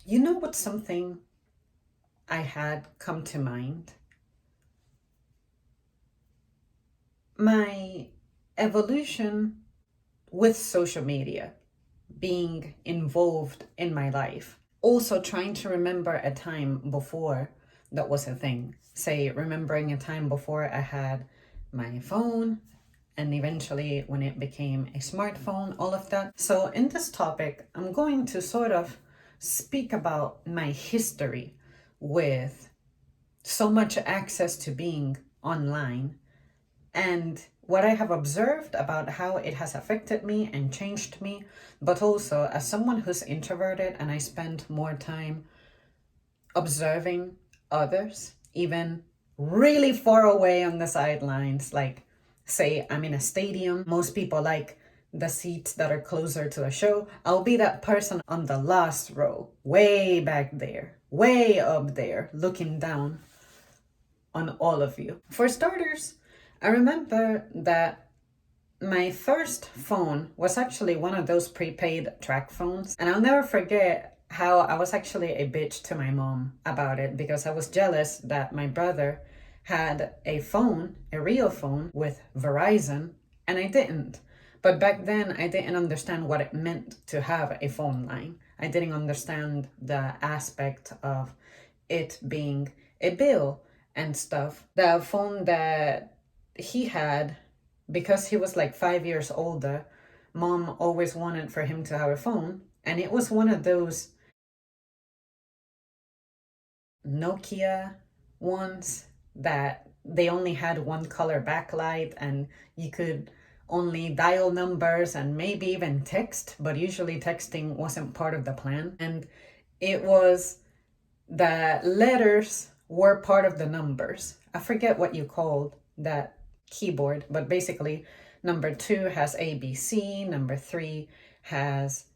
You know what's something I had come to mind? My evolution with social media being involved in my life. Also, trying to remember a time before that was a thing. Say, remembering a time before I had my phone, and eventually when it became a smartphone, all of that. So, in this topic, I'm going to sort of speak about my history with so much access to being online and what I have observed about how it has affected me and changed me, but also as someone who's introverted and I spend more time observing others, even really far away on the sidelines. Like, say, I'm in a stadium, most people like the seats that are closer to a show. I'll be that person on the last row, way back there, way up there, looking down on all of you. For starters, I remember that my first phone was actually one of those prepaid track phones, and I'll never forget how I was actually a bitch to my mom about it because I was jealous that my brother had a phone, a real phone with Verizon, and I didn't. But back then, I didn't understand what it meant to have a phone line. I didn't understand the aspect of it being a bill and stuff. The phone that he had, because he was like 5 years older, mom always wanted for him to have a phone. And it was one of those Nokia ones that they only had one color backlight and you could only dial numbers and maybe even text, but usually texting wasn't part of the plan. And it was the letters were part of the numbers. I forget what you called that keyboard, but basically, number two has ABC, number three has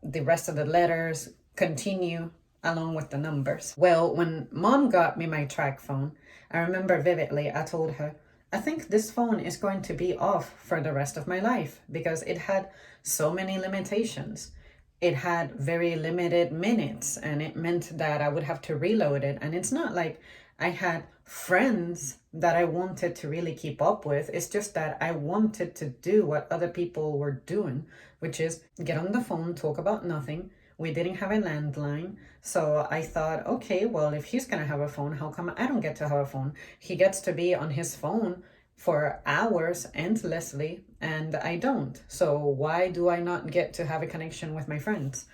the rest of the letters continue along with the numbers. Well, when mom got me my track phone, I remember vividly, I told her, I think this phone is going to be off for the rest of my life because it had so many limitations. It had very limited minutes, and it meant that I would have to reload it. And it's not like I had friends that I wanted to really keep up with. It's just that I wanted to do what other people were doing, which is get on the phone, talk about nothing. We didn't have a landline. So I thought, okay, well, if he's going to have a phone, how come I don't get to have a phone? He gets to be on his phone for hours endlessly, and I don't. So why do I not get to have a connection with my friends?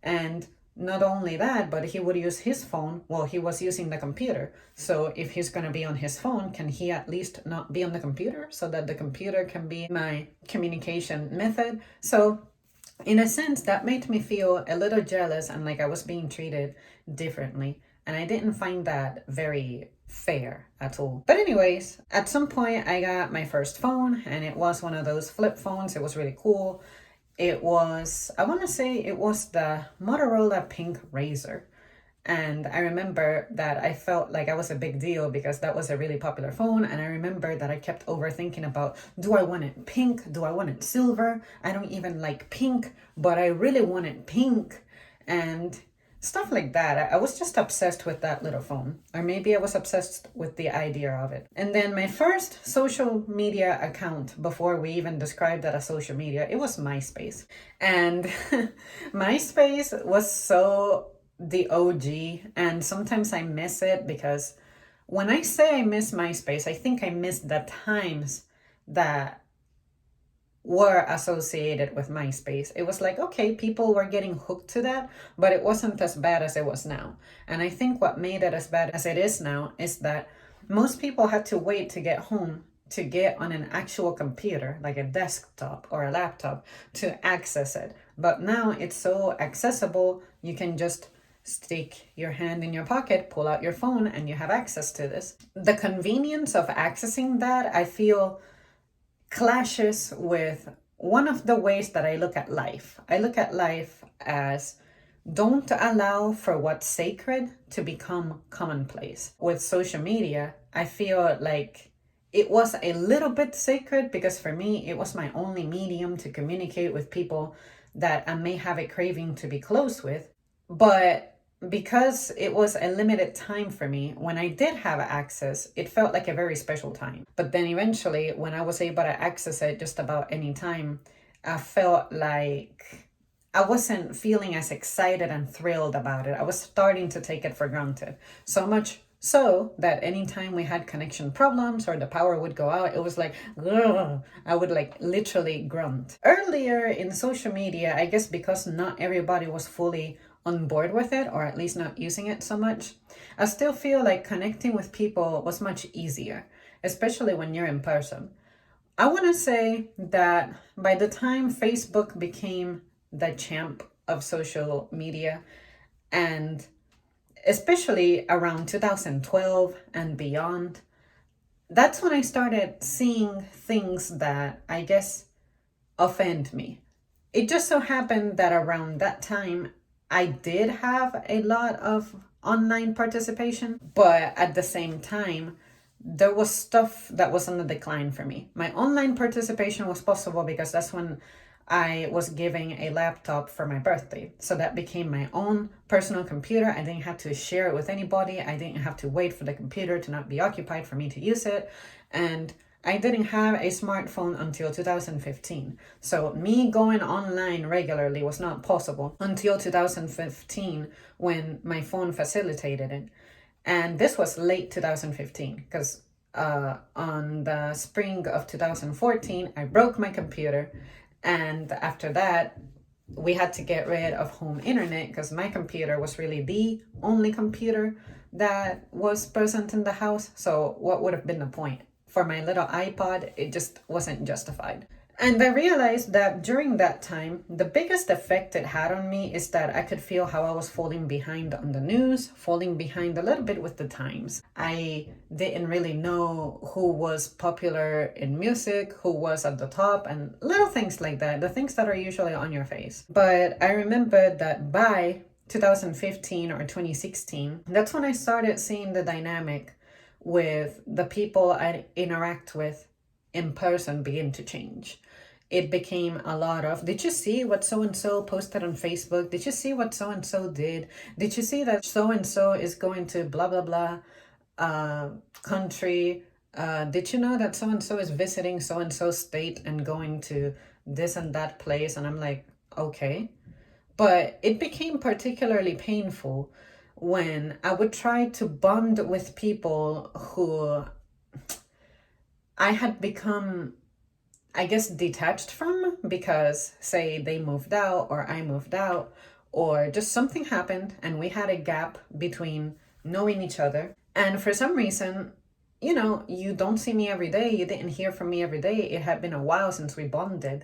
And not only that, but he would use his phone. Well, he was using the computer. So if he's going to be on his phone, can he at least not be on the computer so that the computer can be my communication method? So in a sense, that made me feel a little jealous and like I was being treated differently. And I didn't find that very fair at all. But, anyways, at some point, I got my first phone, and it was one of those flip phones. It was really cool. It was, I want to say, it was the Motorola Pink Razor. And I remember that I felt like I was a big deal because that was a really popular phone. And I remember that I kept overthinking about, do I want it pink? Do I want it silver? I don't even like pink, but I really want it pink. And stuff like that. I was just obsessed with that little phone. Or maybe I was obsessed with the idea of it. And then my first social media account, before we even described that as social media, it was MySpace. And MySpace was so the OG, and sometimes I miss it because when I say I miss MySpace, I think I miss the times that were associated with MySpace. It was like, okay, people were getting hooked to that, but it wasn't as bad as it was now. And I think what made it as bad as it is now is that most people had to wait to get home to get on an actual computer, like a desktop or a laptop, to access it. But now it's so accessible, you can just stick your hand in your pocket, pull out your phone, and you have access to this. The convenience of accessing that, I feel, clashes with one of the ways that I look at life. I look at life as don't allow for what's sacred to become commonplace. With social media, I feel like it was a little bit sacred because for me, it was my only medium to communicate with people that I may have a craving to be close with. But because it was a limited time for me, when I did have access, it felt like a very special time. But then eventually, when I was able to access it just about any time, I felt like I wasn't feeling as excited and thrilled about it. I was starting to take it for granted. So much so that anytime we had connection problems or the power would go out, it was like, ugh, I would like literally grunt. Earlier in social media, I guess because not everybody was fully on board with it, or at least not using it so much, I still feel like connecting with people was much easier, especially when you're in person. I want to say that by the time Facebook became the champ of social media, and especially around 2012 and beyond, that's when I started seeing things that I guess offend me. It just so happened that around that time, I did have a lot of online participation, but at the same time, there was stuff that was on the decline for me. My online participation was possible because that's when I was giving a laptop for my birthday. So that became my own personal computer. I didn't have to share it with anybody. I didn't have to wait for the computer to not be occupied for me to use it. And I didn't have a smartphone until 2015. So me going online regularly was not possible until 2015 when my phone facilitated it. And this was late 2015 because on the spring of 2014, I broke my computer. And after that, we had to get rid of home internet because my computer was really the only computer that was present in the house. So, what would have been the point? For my little iPod, it just wasn't justified. And I realized that during that time, the biggest effect it had on me is that I could feel how I was falling behind on the news, falling behind a little bit with the times. I didn't really know who was popular in music, who was at the top, and little things like that, the things that are usually on your face. But I remember that by 2015 or 2016, that's when I started seeing the dynamic with the people I interact with in person begin to change. It became a lot of, did you see what so and so posted on Facebook? Did you see what so and so did? Did you see that so and so is going to blah blah blah country? Did you know that so and so is visiting so and so state and going to this and that place? And I'm like, okay. But it became particularly painful when I would try to bond with people who I had become, I guess, detached from because, say, they moved out or I moved out, or just something happened and we had a gap between knowing each other. And for some reason, you don't see me every day, you didn't hear from me every day. It had been a while since we bonded.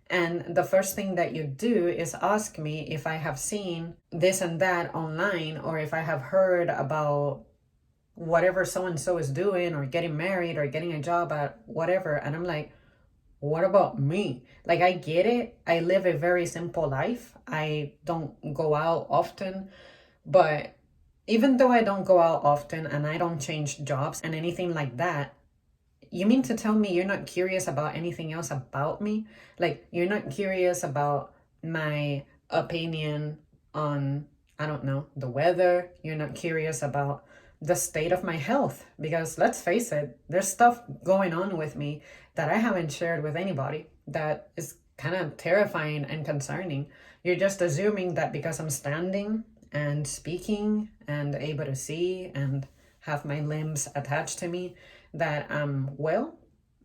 And the first thing that you do is ask me if I have seen this and that online, or if I have heard about whatever so and so is doing, or getting married, or getting a job at whatever. And I'm like, what about me? Like, I get it. I live a very simple life. I don't go out often. But even though I don't go out often and I don't change jobs and anything like that, you mean to tell me you're not curious about anything else about me? Like, you're not curious about my opinion on, I don't know, the weather. You're not curious about the state of my health. Because let's face it, there's stuff going on with me that I haven't shared with anybody that is kind of terrifying and concerning. You're just assuming that because I'm standing and speaking and able to see and have my limbs attached to me, that I'm well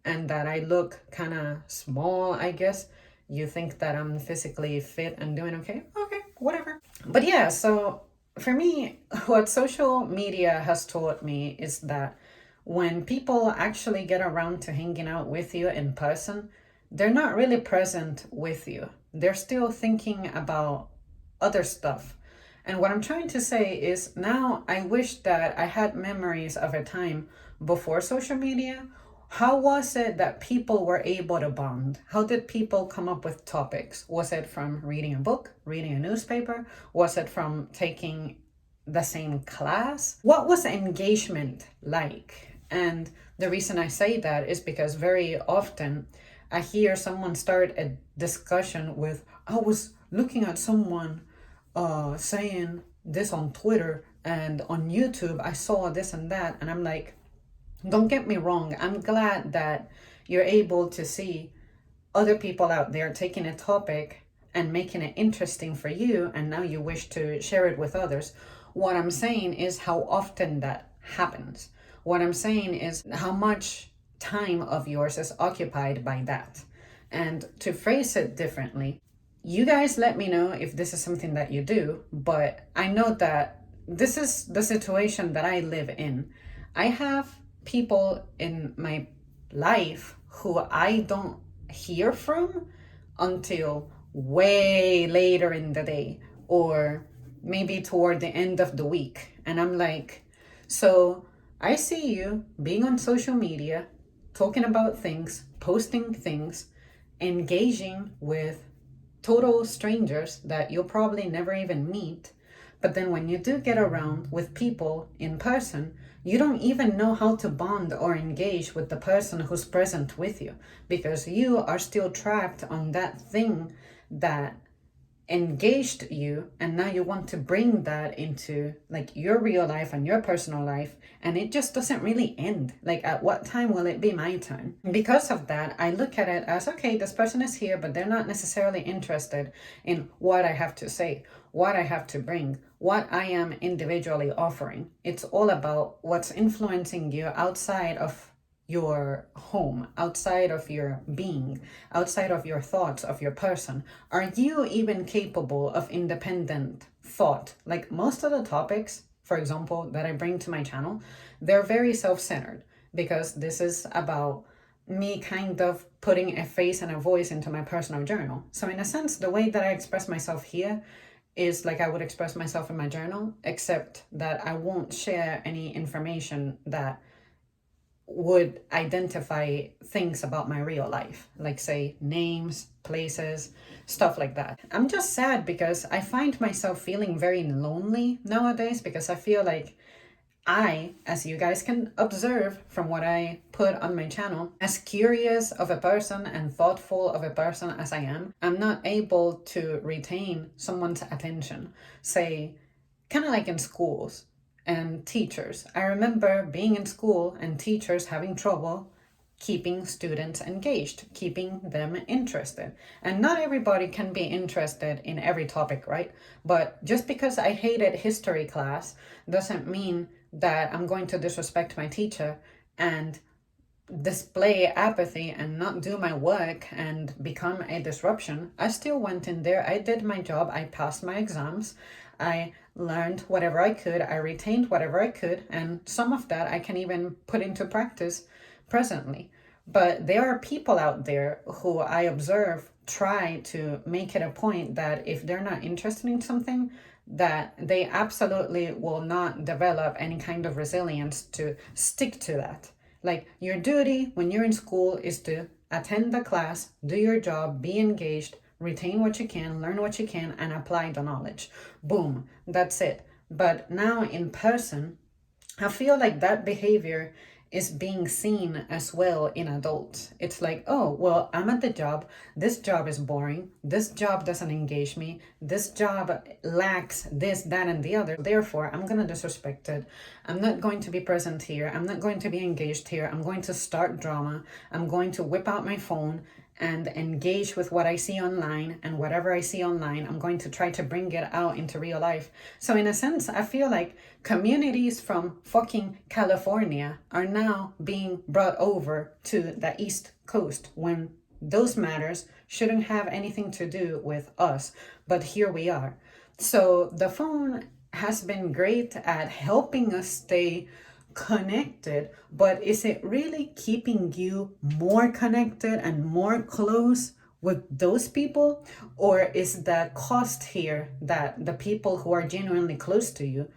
and that I look kind of small, I guess. You think that I'm physically fit and doing okay? Okay, whatever. But yeah, so for me, what social media has taught me is that when people actually get around to hanging out with you in person, they're not really present with you. They're still thinking about other stuff. And what I'm trying to say is now I wish that I had memories of a time before social media. How was it that people were able to bond? How did people come up with topics? Was it from reading a book, reading a newspaper? Was it from taking the same class? What was engagement like? And the reason I say that is because very often I hear someone start a discussion with, I was looking at someone saying this on Twitter and on YouTube. I saw this and that. And I'm like, don't get me wrong. I'm glad that you're able to see other people out there taking a topic and making it interesting for you, and now you wish to share it with others. What I'm saying is how often that happens. What I'm saying is how much time of yours is occupied by that. And to phrase it differently, you guys let me know if this is something that you do, but I know that this is the situation that I live in. I have people in my life who I don't hear from until way later in the day, or maybe toward the end of the week. And I'm like, so I see you being on social media, talking about things, posting things, engaging with total strangers that you'll probably never even meet. But then when you do get around with people in person, you don't even know how to bond or engage with the person who's present with you, because you are still trapped on that thing that engaged you, and now you want to bring that into like your real life and your personal life, and it just doesn't really end. Like, at what time will it be my turn? Because of that, I look at it as, okay, this person is here, but they're not necessarily interested in what I have to say, what I have to bring, what I am individually offering. It's all about what's influencing you outside of your home, outside of your being, outside of your thoughts, of your person. Are you even capable of independent thought? Like, most of the topics, for example, that I bring to my channel, they're very self-centered, because this is about me kind of putting a face and a voice into my personal journal. So in a sense, the way that I express myself here is like I would express myself in my journal, except that I won't share any information that would identify things about my real life, like say names, places, stuff like that. I'm just sad because I find myself feeling very lonely nowadays, because I feel like I, as you guys can observe from what I put on my channel, as curious of a person and thoughtful of a person as I am, I'm not able to retain someone's attention. Say, kind of like in schools and teachers. I remember being in school and teachers having trouble keeping students engaged, keeping them interested. And not everybody can be interested in every topic, right? But just because I hated history class doesn't mean that I'm going to disrespect my teacher and display apathy and not do my work and become a disruption. I still went in there, I did my job, I passed my exams, I learned whatever I could, I retained whatever I could, and some of that I can even put into practice presently. But there are people out there who I observe try to make it a point that if they're not interested in something, that they absolutely will not develop any kind of resilience to stick to that. Like, your duty when you're in school is to attend the class, do your job, be engaged, retain what you can, learn what you can, and apply the knowledge. Boom, that's it. But now in person, I feel like that behavior is being seen as well in adults. It's like, oh, well, I'm at the job. This job is boring. This job doesn't engage me. This job lacks this, that, and the other. Therefore, I'm going to disrespect it. I'm not going to be present here. I'm not going to be engaged here. I'm going to start drama. I'm going to whip out my phone and engage with what I see online, and whatever I see online, I'm going to try to bring it out into real life. So in a sense, I feel like communities from fucking California are now being brought over to the East Coast, when those matters shouldn't have anything to do with us. But here we are. So the phone has been great at helping us stay connected, but is it really keeping you more connected and more close with those people? Or is the cost here that the people who are genuinely close to you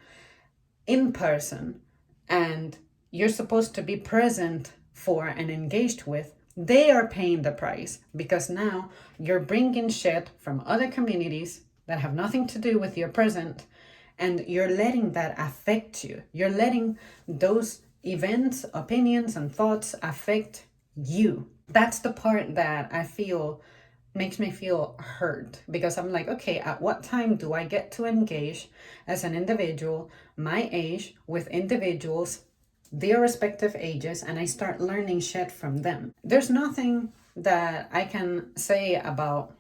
in person and you're supposed to be present for and engaged with, they are paying the price, because now you're bringing shit from other communities that have nothing to do with your present, and you're letting that affect you. You're letting those events, opinions, and thoughts affect you. That's the part that I feel makes me feel hurt because I'm like, okay, at what time do I get to engage as an individual my age with individuals their respective ages, and I start learning shit from them? There's nothing that I can say about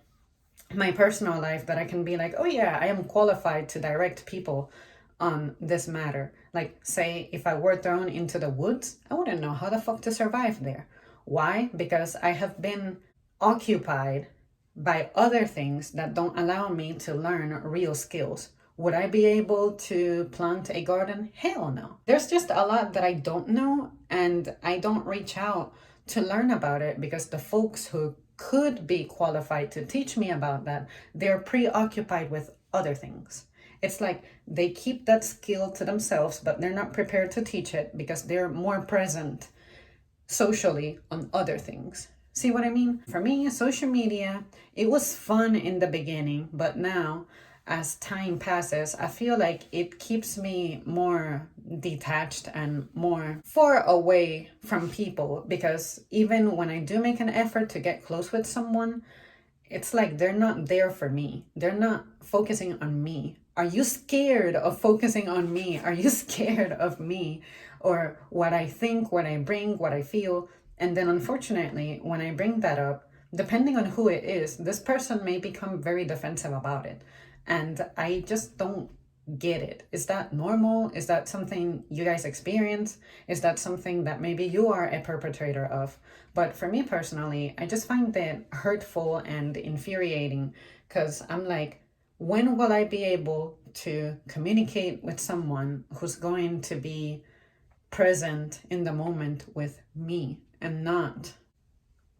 my personal life that I can be like, oh yeah, I am qualified to direct people on this matter. Like, say, if I were thrown into the woods, I wouldn't know how the fuck to survive there. Why? Because I have been occupied by other things that don't allow me to learn real skills. Would I be able to plant a garden? Hell no. There's just a lot that I don't know, and I don't reach out to learn about it because the folks who could be qualified to teach me about that, they're preoccupied with other things. It's like they keep that skill to themselves, but they're not prepared to teach it because they're more present socially on other things. See what I mean? For me, social media, it was fun in the beginning, but now as time passes, I feel like it keeps me more detached and more far away from people, because even when I do make an effort to get close with someone, it's like they're not there for me. They're not focusing on me. Are you scared of focusing on me? Are you scared of me or what I think, what I bring, what I feel? And then unfortunately, when I bring that up, depending on who it is, this person may become very defensive about it. And I just don't get it. Is that normal? Is that something you guys experience? Is that something that maybe you are a perpetrator of? But for me personally, I just find that hurtful and infuriating, because I'm like, when will I be able to communicate with someone who's going to be present in the moment with me and not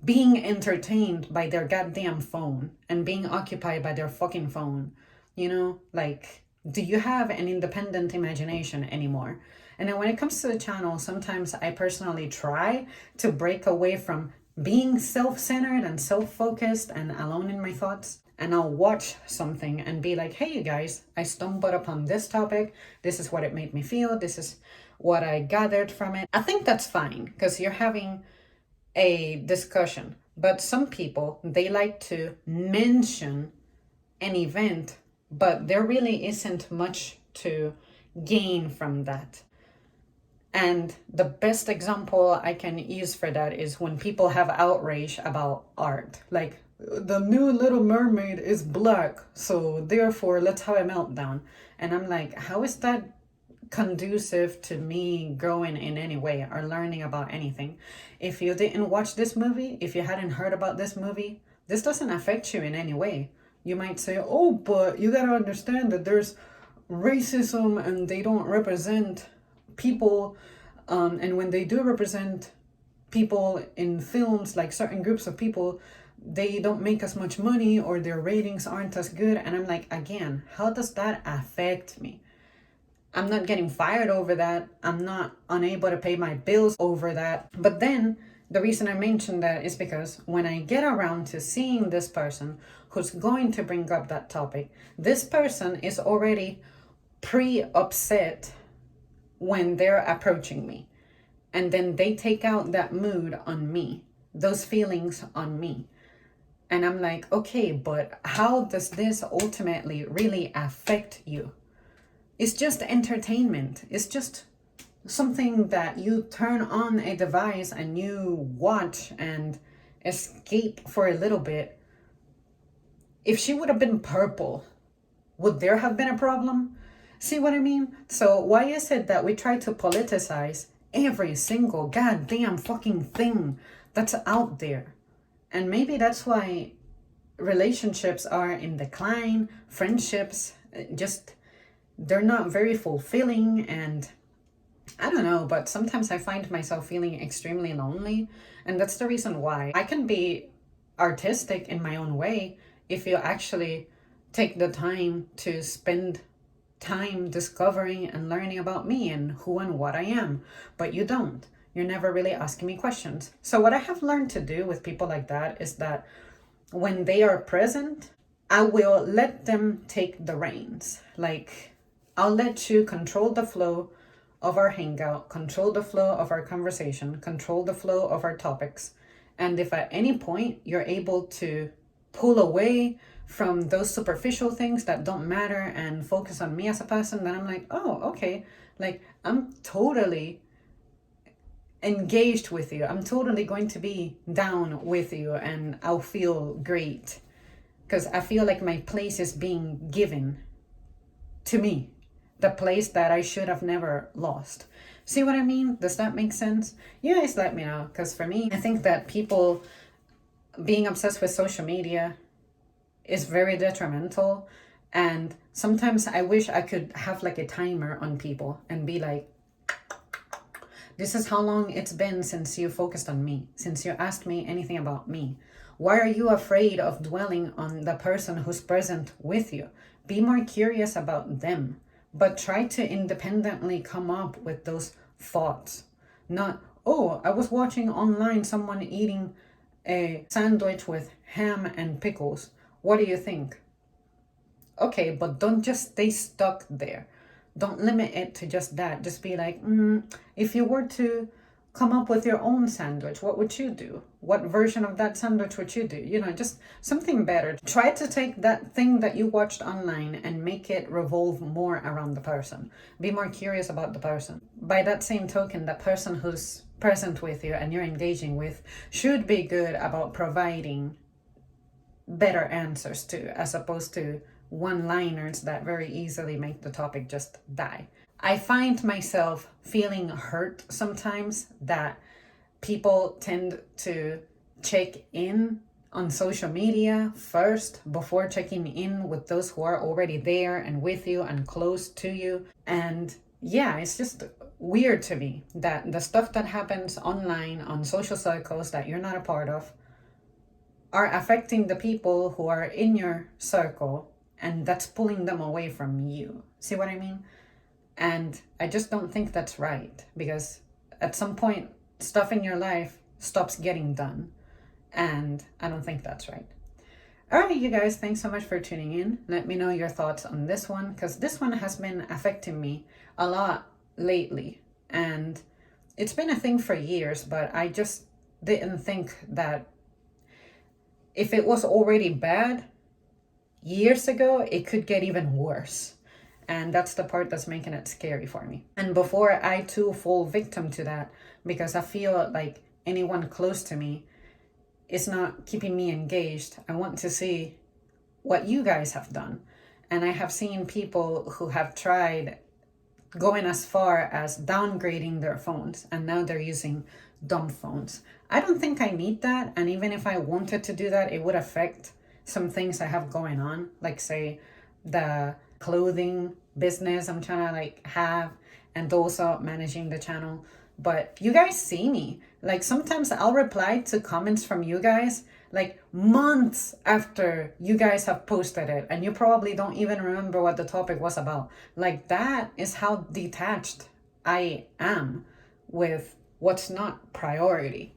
being entertained by their goddamn phone and being occupied by their fucking phone? You know, like, do you have an independent imagination anymore? And then when it comes to the channel, sometimes I personally try to break away from being self-centered and self-focused and alone in my thoughts. And I'll watch something and be like, hey, you guys, I stumbled upon this topic. This is what it made me feel. This is what I gathered from it. I think that's fine because you're having a discussion. But some people, they like to mention an event, but there really isn't much to gain from that. And the best example I can use for that is when people have outrage about art. Like, the new Little Mermaid is black, so therefore let's have a meltdown. And I'm like, how is that conducive to me growing in any way or learning about anything? If you didn't watch this movie, if you hadn't heard about this movie, this doesn't affect you in any way. You might say, oh, but you gotta understand that there's racism and they don't represent people. And when they do represent people in films, like certain groups of people, they don't make as much money or their ratings aren't as good. And I'm like, again, how does that affect me? I'm not getting fired over that. I'm not unable to pay my bills over that. But then the reason I mentioned that is because when I get around to seeing this person who's going to bring up that topic, this person is already pre-upset when they're approaching me. And then they take out that mood on me, those feelings on me. And I'm like, okay, but how does this ultimately really affect you? It's just entertainment. It's just something that you turn on a device and you watch and escape for a little bit. If she would have been purple, would there have been a problem? See what I mean? So why is it that we try to politicize every single goddamn fucking thing that's out there? And maybe that's why relationships are in decline, friendships just, they're not very fulfilling. And I don't know, but sometimes I find myself feeling extremely lonely. And that's the reason why I can be artistic in my own way if you actually take the time to spend time discovering and learning about me and who and what I am. But you don't. You're never really asking me questions. So what I have learned to do with people like that is that when they are present, I will let them take the reins. Like, I'll let you control the flow of our hangout, control the flow of our conversation, control the flow of our topics. And if at any point you're able to pull away from those superficial things that don't matter and focus on me as a person, then I'm like, oh, okay. Like, I'm totally engaged with you. I'm totally going to be down with you and I'll feel great because I feel like my place is being given to me, the place that I should have never lost. See what I mean? Does that make sense? You guys let me know, because for me, I think that people being obsessed with social media is very detrimental. And sometimes I wish I could have like a timer on people and be like, this is how long it's been since you focused on me, since you asked me anything about me. Why are you afraid of dwelling on the person who's present with you? Be more curious about them, but try to independently come up with those thoughts. Not, oh, I was watching online someone eating a sandwich with ham and pickles. What do you think? Okay, but don't just stay stuck there. Don't limit it to just that. Just be like, if you were to come up with your own sandwich, what would you do? What version of that sandwich would you do? Just something better. Try to take that thing that you watched online and make it revolve more around the person. Be more curious about the person. By that same token, the person who's present with you and you're engaging with should be good about providing better answers to, as opposed to one-liners that very easily make the topic just die. I find myself feeling hurt sometimes that people tend to check in on social media first before checking in with those who are already there and with you and close to you. And yeah, it's just weird to me that the stuff that happens online on social circles that you're not a part of are affecting the people who are in your circle, and that's pulling them away from you. See what I mean? And I just don't think that's right, because at some point, stuff in your life stops getting done. And I don't think that's right. All right, you guys, thanks so much for tuning in. Let me know your thoughts on this one, because this one has been affecting me a lot lately. And it's been a thing for years, but I just didn't think that if it was already bad years ago, it could get even worse. And that's the part that's making it scary for me. And before I too fall victim to that, because I feel like anyone close to me is not keeping me engaged, I want to see what you guys have done. And I have seen people who have tried going as far as downgrading their phones, and now they're using dumb phones. I don't think I need that. And even if I wanted to do that, it would affect some things I have going on, like say the clothing business I'm trying to like have, and also managing the channel. But you guys see me, like sometimes I'll reply to comments from you guys like months after you guys have posted it, and you probably don't even remember what the topic was about. Like, that is how detached I am with what's not priority.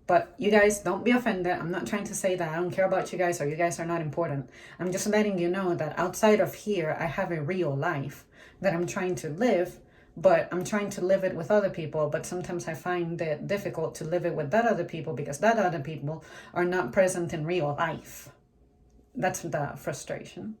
But you guys, don't be offended. I'm not trying to say that I don't care about you guys or you guys are not important. I'm just letting you know that outside of here, I have a real life that I'm trying to live, but I'm trying to live it with other people. But sometimes I find it difficult to live it with that other people because that other people are not present in real life. That's the frustration.